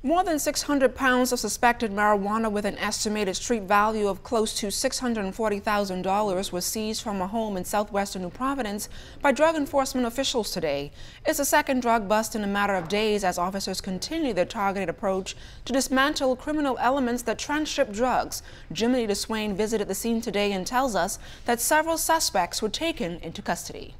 More than 600 pounds of suspected marijuana with an estimated street value of close to $640,000 was seized from a home in southwestern New Providence by drug enforcement officials today. It's the second drug bust in a matter of days as officers continue their targeted approach to dismantle criminal elements that transship drugs. Jimmy Boatswain visited the scene today and tells us that several suspects were taken into custody.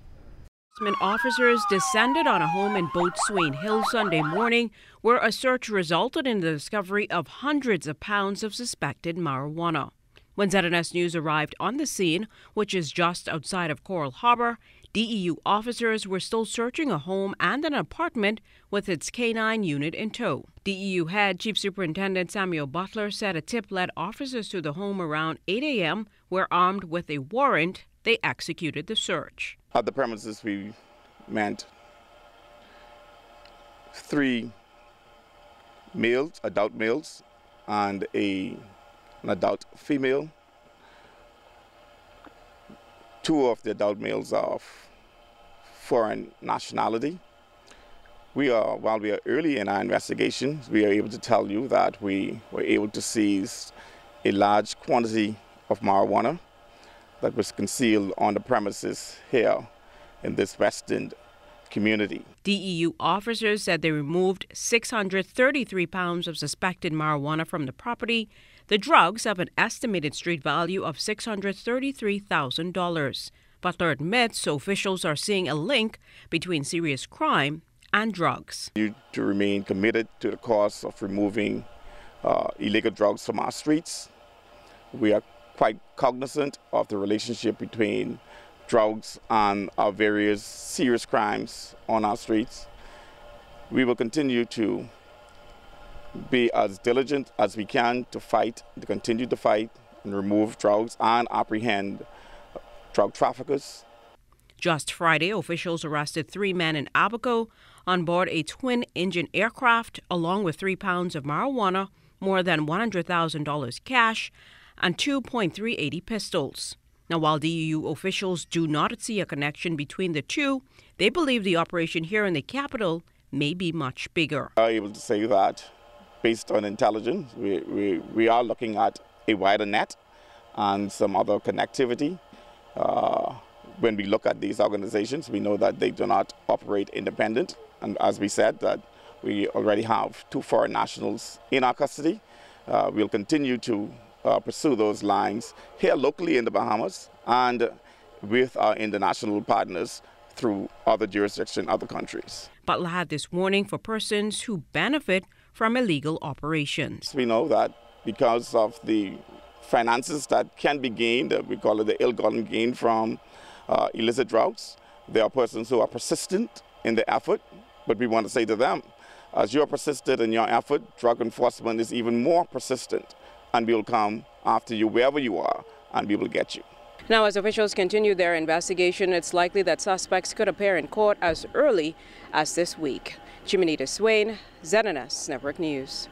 Officers descended on a home in Boatswain Hill Sunday morning where a search resulted in the discovery of hundreds of pounds of suspected marijuana. When ZNS News arrived on the scene, which is just outside of Coral Harbor, DEU officers were still searching a home and an apartment with its K-9 unit in tow. DEU head Chief Superintendent Samuel Butler said a tip led officers to the home around 8 a.m. where, armed with a warrant, they executed the search. At the premises, we meant 3 males, adult males, and an adult female. 2 of the adult males are of foreign nationality. While we are early in our investigation, we are able to tell you that we were able to seize a large quantity of marijuana that was concealed on the premises here in this West End community. DEU officers said they removed 633 pounds of suspected marijuana from the property. The drugs have an estimated street value of $633,000. Butler admits officials are seeing a link between serious crime and drugs. To remain committed to the cause of removing illegal drugs from our streets. We are quite cognizant of the relationship between drugs and our various serious crimes on our streets. We will continue to be as diligent as we can to continue to fight and remove drugs and apprehend drug traffickers. Just Friday, officials arrested 3 men in Abaco on board a twin-engine aircraft, along with 3 pounds of marijuana, more than $100,000 cash, and 2.380 pistols. Now, while DEU officials do not see a connection between the two, they believe the operation here in the capital may be much bigger. We are able to say that based on intelligence, we are looking at a wider net and some other connectivity. When we look at these organizations, we know that they do not operate independent. And as we said, that we already have 2 foreign nationals in our custody. We'll continue to pursue those lines here locally in the Bahamas and with our international partners through other jurisdictions, other countries. Butler had this warning for persons who benefit from illegal operations. We know that because of the finances that can be gained, we call it the ill-gotten gain from illicit drugs, there are persons who are persistent in the effort, but we want to say to them, as you're persistent in your effort, drug enforcement is even more persistent. And we will come after you wherever you are, and we will get you. Now, as officials continue their investigation, it's likely that suspects could appear in court as early as this week. Jimmy Boatswain, ZNS Network News.